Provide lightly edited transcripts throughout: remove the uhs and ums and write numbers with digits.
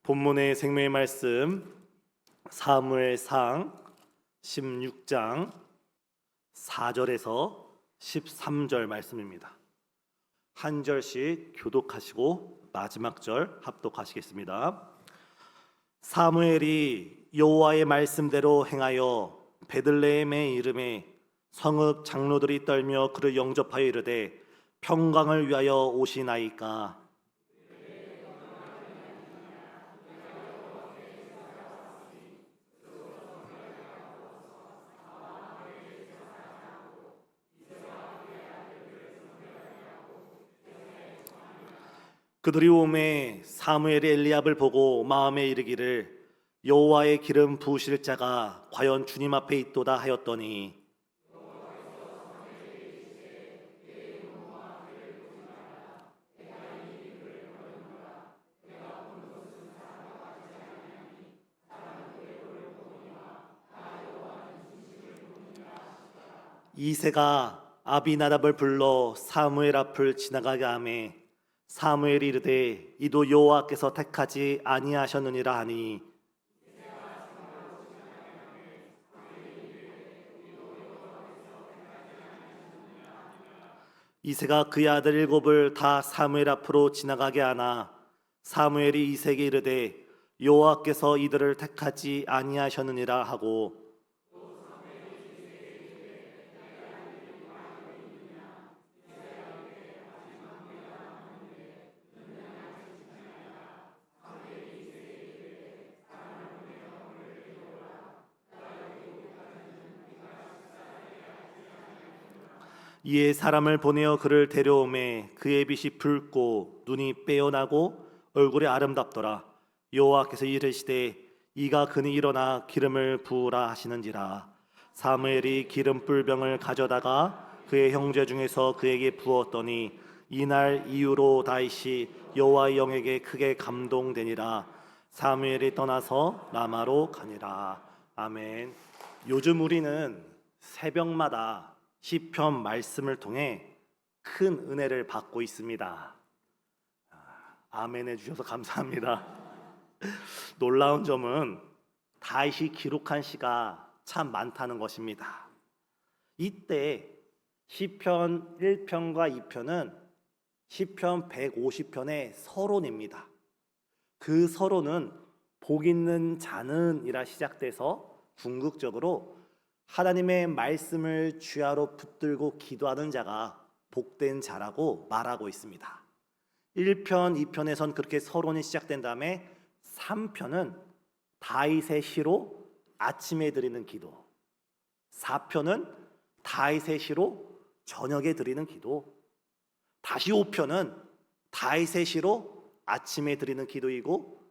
본문의 생명의 말씀 사무엘상 16장 4절에서 13절 말씀입니다. 한 절씩 교독하시고 마지막 절 합독하시겠습니다. 사무엘이 여호와의 말씀대로 행하여 베들레헴의 이름에 성읍 장로들이 떨며 그를 영접하여 이르되 평강을 위하여 오시나이까. 그들이 오매 사무엘이 엘리압을 보고 마음에 이르기를 여호와의 기름 부으실 자가 과연 주님 앞에 있도다 하였더니 이새가 아비나답을 불러 사무엘 앞을 지나가게 하매 사무엘이 이르되 이도 여호와께서 택하지 아니하셨느니라 하니 이새가 그의 아들 일곱을 다 사무엘 앞으로 지나가게 하나 사무엘이 이새에게 이르되 여호와께서 이들을 택하지 아니하셨느니라 하고 이에 사람을 보내어 그를 데려오매 그의 빛이 붉고 눈이 빼어나고 얼굴이 아름답더라. 여호와께서 이르시되 이가 그니 일어나 기름을 부으라 하시는지라. 사무엘이 기름 뿔병을 가져다가 그의 형제 중에서 그에게 부었더니 이날 이후로 다윗이 여호와의 영에게 크게 감동되니라. 사무엘이 떠나서 라마로 가니라. 아멘. 요즘 우리는 새벽마다 시편 말씀을 통해 큰 은혜를 받고 있습니다. 아멘 해주셔서 감사합니다. 놀라운 점은 다윗이 기록한 시가 참 많다는 것입니다. 이때 시편 1편과 2편은 시편 150편의 서론입니다. 그 서론은 복 있는 자는 이라 시작돼서 궁극적으로 하나님의 말씀을 주야로 붙들고 기도하는 자가 복된 자라고 말하고 있습니다. 1편, 2편에선 그렇게 서론이 시작된 다음에 3편은 다윗의 시로 아침에 드리는 기도, 4편은 다윗의 시로 저녁에 드리는 기도, 다시 5편은 다윗의 시로 아침에 드리는 기도이고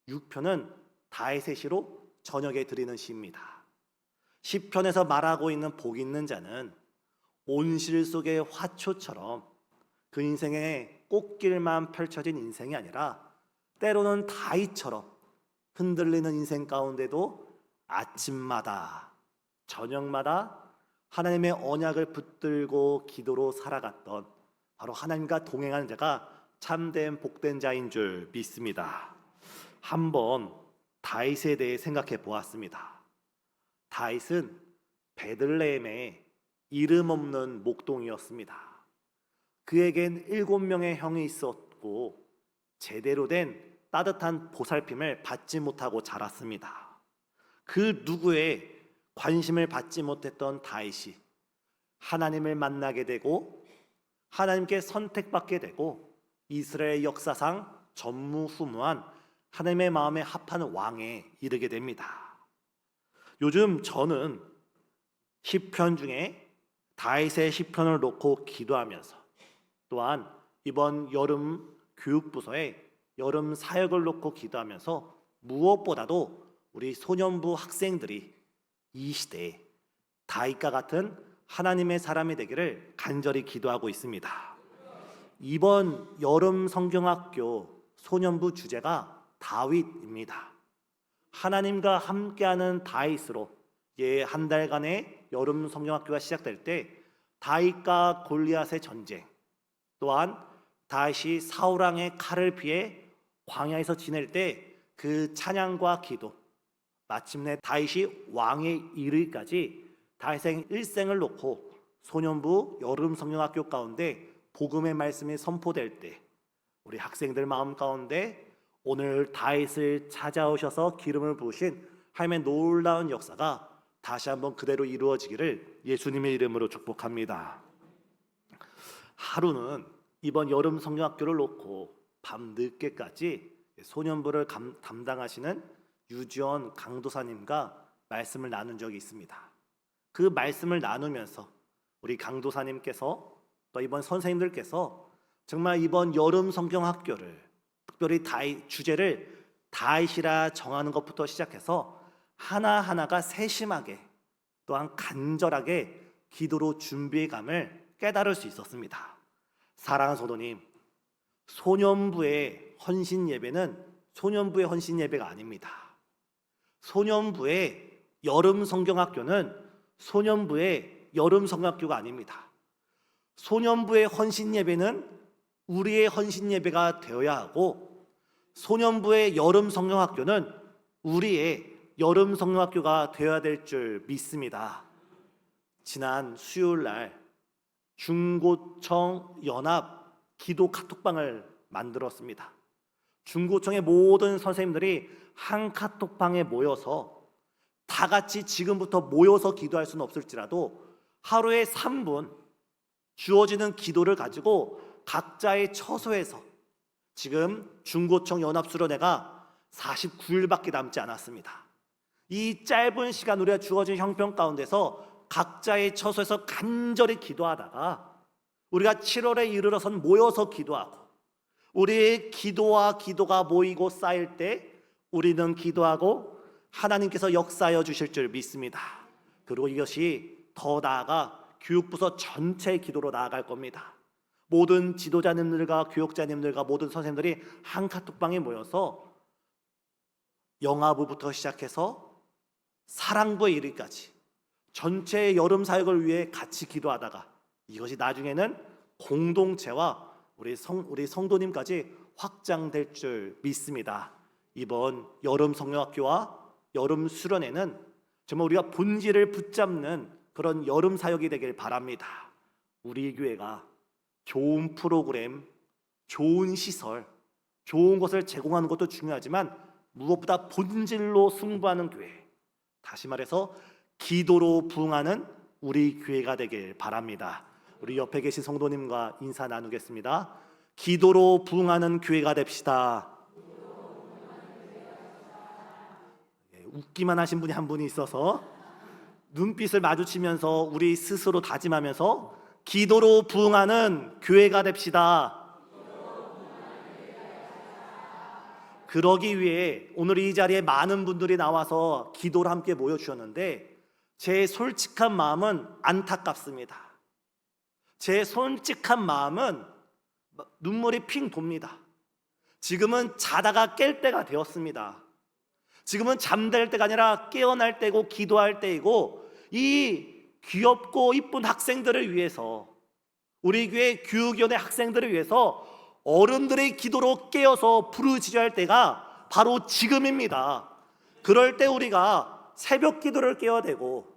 6편은 다윗의 시로 저녁에 드리는 시입니다. 시편에서 말하고 있는 복 있는 자는 온실 속의 화초처럼 그 인생의 꽃길만 펼쳐진 인생이 아니라 때로는 다윗처럼 흔들리는 인생 가운데도 아침마다 저녁마다 하나님의 언약을 붙들고 기도로 살아갔던 바로 하나님과 동행하는 자가 참된 복된 자인 줄 믿습니다. 한번 다윗에 대해 생각해 보았습니다. 다윗은 베들레헴의 이름 없는 목동이었습니다. 그에겐 7명의 형이 있었고 제대로 된 따뜻한 보살핌을 받지 못하고 자랐습니다. 그 누구의 관심을 받지 못했던 다윗이 하나님을 만나게 되고 하나님께 선택받게 되고 이스라엘 역사상 전무후무한 하나님의 마음에 합하는 왕에 이르게 됩니다. 요즘 저는 시편 중에 다윗의 시편을 놓고 기도하면서 또한 이번 여름 교육부서에 여름 사역을 놓고 기도하면서 무엇보다도 우리 소년부 학생들이 이 시대에 다윗과 같은 하나님의 사람이 되기를 간절히 기도하고 있습니다. 이번 여름 성경학교 소년부 주제가 다윗입니다. 하나님과 함께하는 다윗으로 한 달간의 여름 성경학교가 시작될 때 다윗과 골리앗의 전쟁, 또한 다윗이 사울 왕의 칼을 피해 광야에서 지낼 때 그 찬양과 기도, 마침내 다윗이 왕에 이르기까지 다윗의 일생을 놓고 소년부 여름 성경학교 가운데 복음의 말씀이 선포될 때 우리 학생들 마음 가운데 오늘 다윗을 찾아오셔서 기름을 부으신 하나님의 놀라운 역사가 다시 한번 그대로 이루어지기를 예수님의 이름으로 축복합니다. 하루는 이번 여름 성경학교를 놓고 밤 늦게까지 소년부를 담당하시는 유지원 강도사님과 말씀을 나눈 적이 있습니다. 그 말씀을 나누면서 우리 강도사님께서 또 이번 선생님들께서 정말 이번 여름 성경학교를 특별히 주제를 다윗이라 정하는 것부터 시작해서 하나하나가 세심하게 또한 간절하게 기도로 준비감을 깨달을 수 있었습니다. 사랑하는 성도님, 소년부의 헌신 예배는 소년부의 헌신 예배가 아닙니다. 소년부의 여름 성경학교는 소년부의 여름 성경학교가 아닙니다. 소년부의 헌신 예배는 우리의 헌신 예배가 되어야 하고, 소년부의 여름 성경학교는 우리의 여름 성경학교가 되어야 될 줄 믿습니다. 지난 수요일 날 중고청 연합 기도 카톡방을 만들었습니다. 중고청의 모든 선생님들이 한 카톡방에 모여서 다 같이 지금부터 모여서 기도할 수는 없을지라도 하루에 3분 주어지는 기도를 가지고 각자의 처소에서, 지금 중고청 연합수련회가 49일밖에 남지 않았습니다. 이 짧은 시간 우리가 주어진 형편 가운데서 각자의 처소에서 간절히 기도하다가 우리가 7월에 이르러선 모여서 기도하고, 우리의 기도와 기도가 모이고 쌓일 때 우리는 기도하고 하나님께서 역사하여 주실 줄 믿습니다. 그리고 이것이 더 나아가 교육부서 전체의 기도로 나아갈 겁니다. 모든 지도자님들과 교육자님들과 모든 선생님들이 한 카톡방에 모여서 영아부부터 시작해서 사랑부에 이르기까지 전체 여름 사역을 위해 같이 기도하다가 이것이 나중에는 공동체와 우리 성도님까지 확장될 줄 믿습니다. 이번 여름 성령학교와 여름 수련회는 정말 우리가 본질을 붙잡는 그런 여름 사역이 되길 바랍니다. 우리 교회가 좋은 프로그램, 좋은 시설, 좋은 것을 제공하는 것도 중요하지만 무엇보다 본질로 승부하는 교회, 다시 말해서 기도로 부응하는 우리 교회가 되길 바랍니다. 우리 옆에 계신 성도님과 인사 나누겠습니다. 기도로 부응하는 교회가 됩시다. 웃기만 하신 분이 한 분이 있어서 눈빛을 마주치면서 우리 스스로 다짐하면서 기도로 부응하는 교회가 됩시다. 그러기 위해 오늘 이 자리에 많은 분들이 나와서 기도를 함께 모여주셨는데 제 솔직한 마음은 안타깝습니다. 제 솔직한 마음은 눈물이 핑 돕니다. 지금은 자다가 깰 때가 되었습니다. 지금은 잠들 때가 아니라 깨어날 때고 기도할 때이고, 이 귀엽고 이쁜 학생들을 위해서, 우리 교회 교육위원회 학생들을 위해서 어른들의 기도로 깨어서 부르짖어야 할 때가 바로 지금입니다. 그럴 때 우리가 새벽 기도를 깨워야 되고,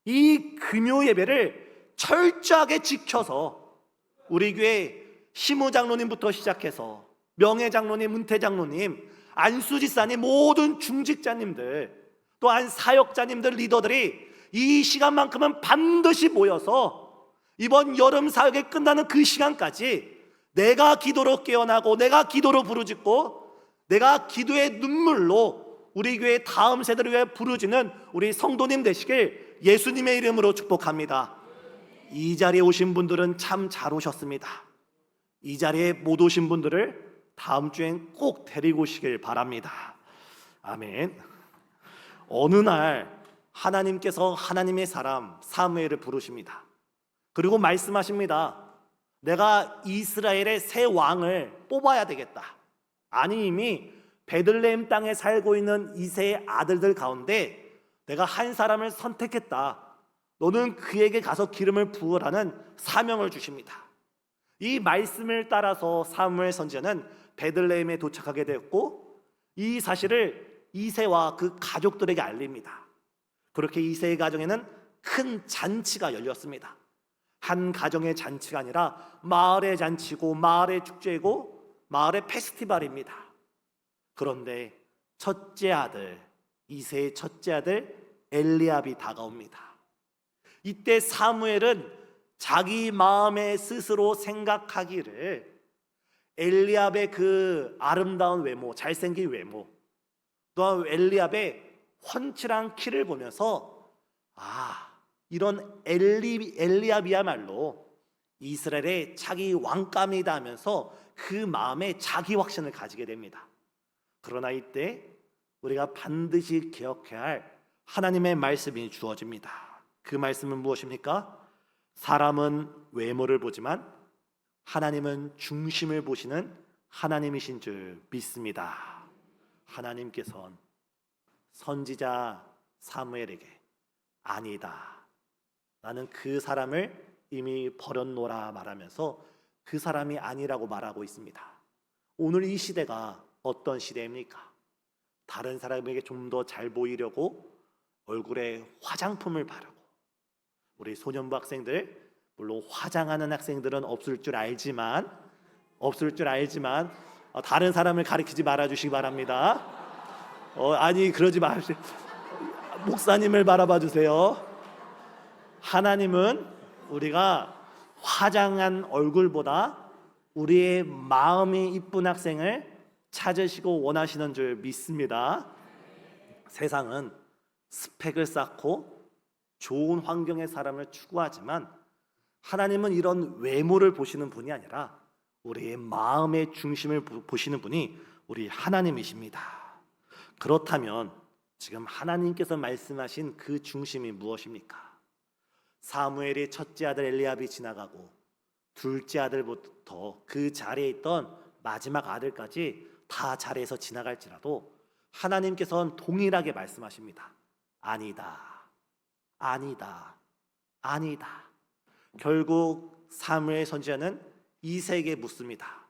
이 금요 예배를 철저하게 지켜서 우리 교회 시무장로님부터 시작해서 명예장로님, 문태장로님, 안수지사님, 모든 중직자님들, 또한 사역자님들, 리더들이 이 시간만큼은 반드시 모여서 이번 여름 사역이 끝나는 그 시간까지 내가 기도로 깨어나고 내가 기도로 부르짖고 내가 기도의 눈물로 우리 교회 다음 세대를 위해 부르짖는 우리 성도님 되시길 예수님의 이름으로 축복합니다. 이 자리에 오신 분들은 참 잘 오셨습니다. 이 자리에 못 오신 분들을 다음 주엔 꼭 데리고 오시길 바랍니다. 아멘. 어느 날 하나님께서 하나님의 사람 사무엘을 부르십니다. 그리고 말씀하십니다. 내가 이스라엘의 새 왕을 뽑아야 되겠다. 아니, 이미 베들레헴 땅에 살고 있는 이새의 아들들 가운데 내가 한 사람을 선택했다. 너는 그에게 가서 기름을 부으라는 사명을 주십니다. 이 말씀을 따라서 사무엘 선지자는 베들레헴에 도착하게 되었고, 이 사실을 이새와 그 가족들에게 알립니다. 그렇게 이새의 가정에는 큰 잔치가 열렸습니다. 한 가정의 잔치가 아니라 마을의 잔치고 마을의 축제고 마을의 페스티벌입니다. 그런데 첫째 아들, 이새의 첫째 아들 엘리압이 다가옵니다. 이때 사무엘은 자기 마음에 스스로 생각하기를 엘리압의 그 아름다운 외모, 잘생긴 외모, 또한 엘리압의 훤칠한 키를 보면서 이런 엘리압이야말로 이스라엘의 자기 왕감이다 하면서 그 마음에 자기 확신을 가지게 됩니다. 그러나 이때 우리가 반드시 기억해야 할 하나님의 말씀이 주어집니다. 그 말씀은 무엇입니까? 사람은 외모를 보지만 하나님은 중심을 보시는 하나님이신 줄 믿습니다. 하나님께서는 선지자 사무엘에게 아니다, 나는 그 사람을 이미 버렸노라 말하면서 그 사람이 아니라고 말하고 있습니다. 오늘 이 시대가 어떤 시대입니까? 다른 사람에게 좀 더 잘 보이려고 얼굴에 화장품을 바르고, 우리 소년부 학생들, 물론 화장하는 학생들은 없을 줄 알지만 다른 사람을 가리키지 말아주시기 바랍니다. 아니 그러지 마세요. 목사님을 바라봐 주세요. 하나님은 우리가 화장한 얼굴보다 우리의 마음이 이쁜 학생을 찾으시고 원하시는 줄 믿습니다. 세상은 스펙을 쌓고 좋은 환경의 사람을 추구하지만 하나님은 이런 외모를 보시는 분이 아니라 우리의 마음의 중심을 보시는 분이 우리 하나님이십니다. 그렇다면 지금 하나님께서 말씀하신 그 중심이 무엇입니까? 사무엘의 첫째 아들 엘리압이 지나가고 둘째 아들부터 그 자리에 있던 마지막 아들까지 다 자리에서 지나갈지라도 하나님께서는 동일하게 말씀하십니다. 아니다, 아니다, 아니다. 결국 사무엘 선지자는 이새에게 묻습니다.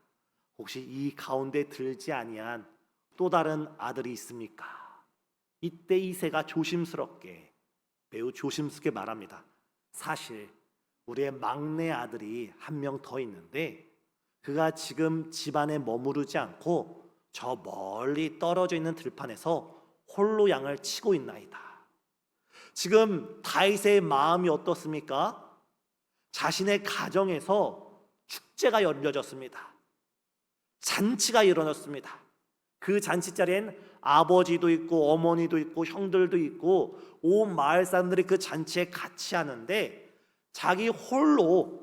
혹시 이 가운데 들지 아니한 또 다른 아들이 있습니까? 이때 이새가 매우 조심스럽게 말합니다. 사실 우리의 막내 아들이 한 명 더 있는데 그가 지금 집안에 머무르지 않고 저 멀리 떨어져 있는 들판에서 홀로 양을 치고 있나이다. 지금 다윗의 마음이 어떻습니까? 자신의 가정에서 축제가 열려졌습니다. 잔치가 일어났습니다. 그 잔치 자리엔 아버지도 있고 어머니도 있고 형들도 있고 온 마을 사람들이 그 잔치에 같이 하는데 자기 홀로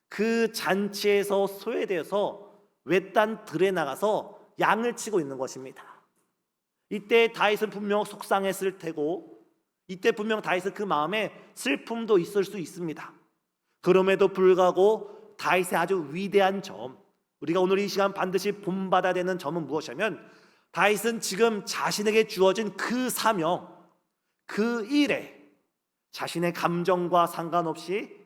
그 잔치에서 소외되어서 외딴 들에 나가서 양을 치고 있는 것입니다. 이때 다윗은 분명 속상했을 테고 이때 분명 다윗은 그 마음에 슬픔도 있을 수 있습니다. 그럼에도 불구하고 다윗의 아주 위대한 점, 우리가 오늘 이 시간 반드시 본받아야 되는 점은 무엇이냐면 다윗은 지금 자신에게 주어진 그 사명, 그 일에 자신의 감정과 상관없이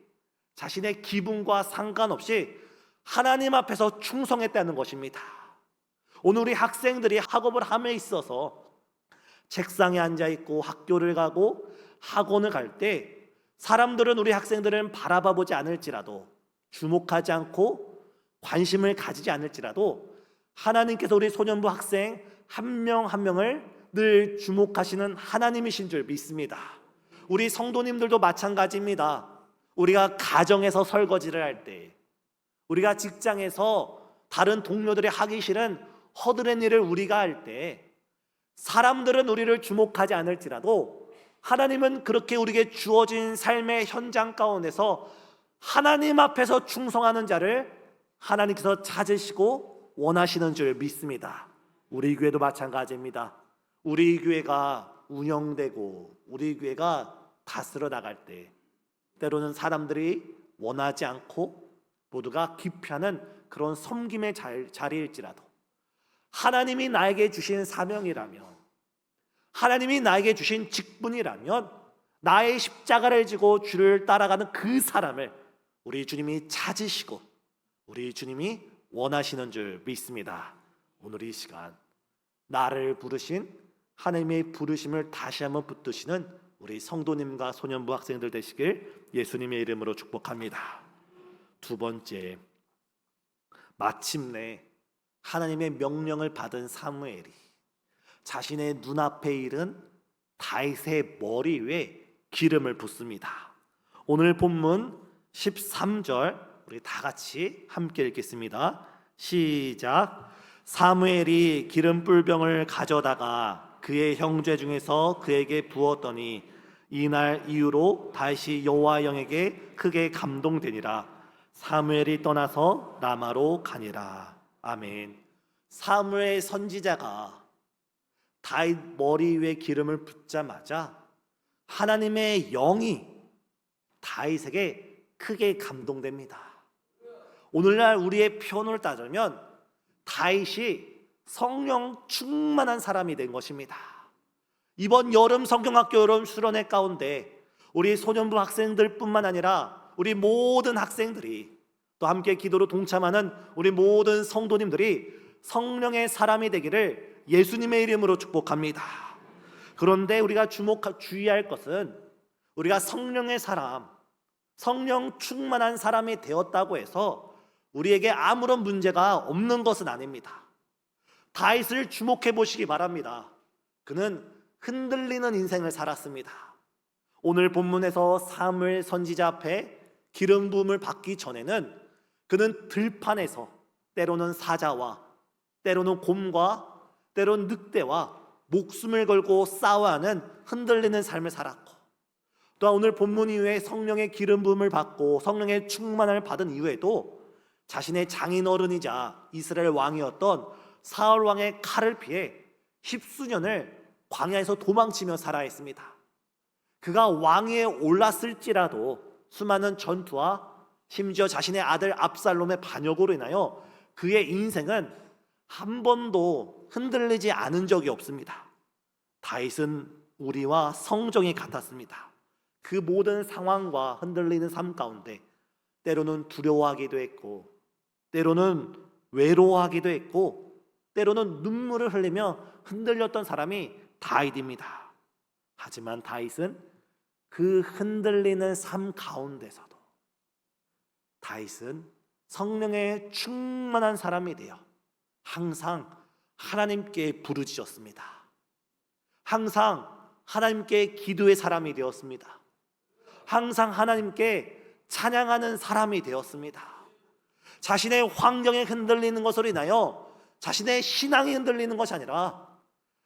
자신의 기분과 상관없이 하나님 앞에서 충성했다는 것입니다. 오늘 우리 학생들이 학업을 함에 있어서 책상에 앉아있고 학교를 가고 학원을 갈 때 사람들은 우리 학생들은 바라봐보지 않을지라도 주목하지 않고 관심을 가지지 않을지라도 하나님께서 우리 소년부 학생 한 명 한 명을 늘 주목하시는 하나님이신 줄 믿습니다. 우리 성도님들도 마찬가지입니다. 우리가 가정에서 설거지를 할 때, 우리가 직장에서 다른 동료들이 하기 싫은 허드렛 일을 우리가 할 때 사람들은 우리를 주목하지 않을지라도 하나님은 그렇게 우리에게 주어진 삶의 현장 가운데서 하나님 앞에서 충성하는 자를 하나님께서 찾으시고 원하시는 줄 믿습니다. 우리 교회도 마찬가지입니다. 우리 교회가 운영되고 우리 교회가 다스려 나갈 때 때로는 사람들이 원하지 않고 모두가 기피하는 그런 섬김의 자리일지라도 하나님이 나에게 주신 사명이라면, 하나님이 나에게 주신 직분이라면 나의 십자가를 지고 주를 따라가는 그 사람을 우리 주님이 찾으시고 우리 주님이 원하시는 줄 믿습니다. 오늘 이 시간 나를 부르신 하나님의 부르심을 다시 한번 붙드시는 우리 성도님과 소년부 학생들 되시길 예수님의 이름으로 축복합니다. 두 번째, 마침내 하나님의 명령을 받은 사무엘이 자신의 눈앞에 이른 다윗의 머리 위에 기름을 붓습니다. 오늘 본문 13절 우리 다 같이 함께 읽겠습니다. 시작. 사무엘이 기름 뿔병을 가져다가 그의 형제 중에서 그에게 부었더니 이날 이후로 다윗이 여호와 영에게 크게 감동되니라. 사무엘이 떠나서 라마로 가니라. 아멘. 사무엘 선지자가 다윗 머리 위에 기름을 붓자마자 하나님의 영이 다윗에게 크게 감동됩니다. 오늘날 우리의 표현을 따르면 다윗이 성령 충만한 사람이 된 것입니다. 이번 여름 성경학교 여름 수련회 가운데 우리 소년부 학생들뿐만 아니라 우리 모든 학생들이 또 함께 기도로 동참하는 우리 모든 성도님들이 성령의 사람이 되기를 예수님의 이름으로 축복합니다. 그런데 우리가 주의할 것은 우리가 성령의 사람, 성령 충만한 사람이 되었다고 해서 우리에게 아무런 문제가 없는 것은 아닙니다. 다윗을 주목해 보시기 바랍니다. 그는 흔들리는 인생을 살았습니다. 오늘 본문에서 사무엘 선지자 앞에 기름 부음을 받기 전에는 그는 들판에서 때로는 사자와 때로는 곰과 때로는 늑대와 목숨을 걸고 싸워하는 흔들리는 삶을 살았고, 또한 오늘 본문 이후에 성령의 기름 부음을 받고 성령의 충만함을 받은 이후에도 자신의 장인어른이자 이스라엘 왕이었던 사울 왕의 칼을 피해 십수년을 광야에서 도망치며 살아야 했습니다. 그가 왕위에 올랐을지라도 수많은 전투와 심지어 자신의 아들 압살롬의 반역으로 인하여 그의 인생은 한 번도 흔들리지 않은 적이 없습니다. 다윗은 우리와 성정이 같았습니다. 그 모든 상황과 흔들리는 삶 가운데 때로는 두려워하기도 했고, 때로는 외로워하기도 했고, 때로는 눈물을 흘리며 흔들렸던 사람이 다윗입니다. 하지만 다윗은 그 흔들리는 삶 가운데서도 다윗은 성령의 충만한 사람이 되어 항상 하나님께 부르짖었습니다. 항상 하나님께 기도의 사람이 되었습니다. 항상 하나님께 찬양하는 사람이 되었습니다. 자신의 환경에 흔들리는 것으로 인하여 자신의 신앙이 흔들리는 것이 아니라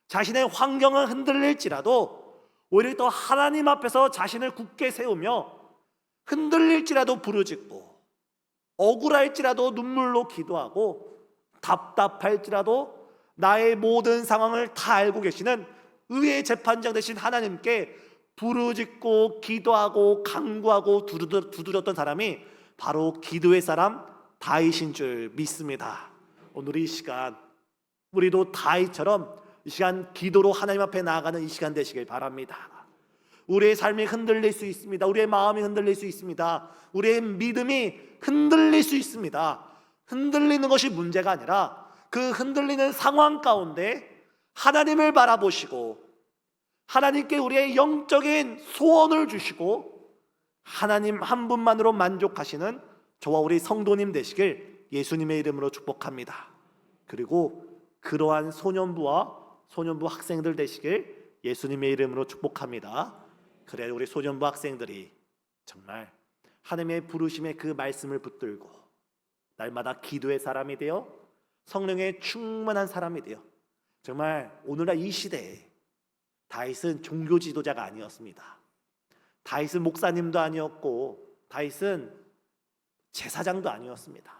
자신의 환경은 흔들릴지라도 오히려 더 하나님 앞에서 자신을 굳게 세우며 흔들릴지라도 부르짖고 억울할지라도 눈물로 기도하고 답답할지라도 나의 모든 상황을 다 알고 계시는 의의 재판장 되신 하나님께 부르짖고 기도하고 간구하고 두드렸던 사람이 바로 기도의 사람 다윗인 줄 믿습니다. 오늘 이 시간 우리도 다윗처럼 이 시간 기도로 하나님 앞에 나아가는 이 시간 되시길 바랍니다. 우리의 삶이 흔들릴 수 있습니다. 우리의 마음이 흔들릴 수 있습니다. 우리의 믿음이 흔들릴 수 있습니다. 흔들리는 것이 문제가 아니라 그 흔들리는 상황 가운데 하나님을 바라보시고 하나님께 우리의 영적인 소원을 주시고 하나님 한 분만으로 만족하시는 저와 우리 성도님 되시길 예수님의 이름으로 축복합니다. 그리고 그러한 소년부 학생들 되시길 예수님의 이름으로 축복합니다. 그래 우리 소년부 학생들이 정말 하나님의 부르심의 그 말씀을 붙들고 날마다 기도의 사람이 되어 성령의 충만한 사람이 되어 정말 오늘날 이 시대에 다윗은 종교 지도자가 아니었습니다. 다윗은 목사님도 아니었고 다윗은 제사장도 아니었습니다.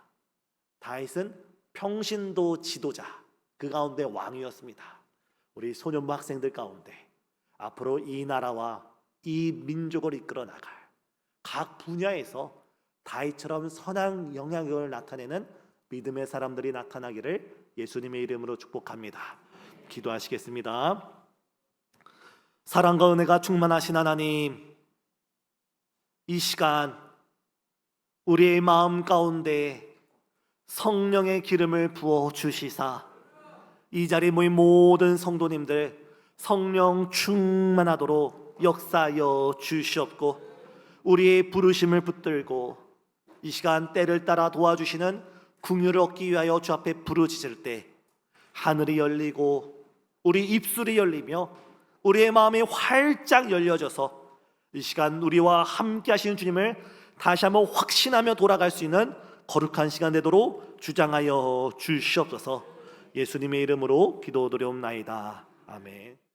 다윗은 평신도 지도자, 그 가운데 왕이었습니다. 우리 소년부 학생들 가운데 앞으로 이 나라와 이 민족을 이끌어 나갈 각 분야에서 다윗처럼 선한 영향력을 나타내는 믿음의 사람들이 나타나기를 예수님의 이름으로 축복합니다. 기도하시겠습니다. 사랑과 은혜가 충만하신 하나님, 이 시간 우리의 마음 가운데 성령의 기름을 부어 주시사 이 자리에 모인 모든 성도님들 성령 충만하도록 역사하여 주시옵고, 우리의 부르심을 붙들고 이 시간 때를 따라 도와주시는 긍휼을 얻기 위하여 주 앞에 부르짖을 때 하늘이 열리고 우리 입술이 열리며 우리의 마음이 활짝 열려져서 이 시간 우리와 함께 하시는 주님을 다시 한번 확신하며 돌아갈 수 있는 거룩한 시간 되도록 주장하여 주시옵소서. 예수님의 이름으로 기도드려옵나이다. 아멘.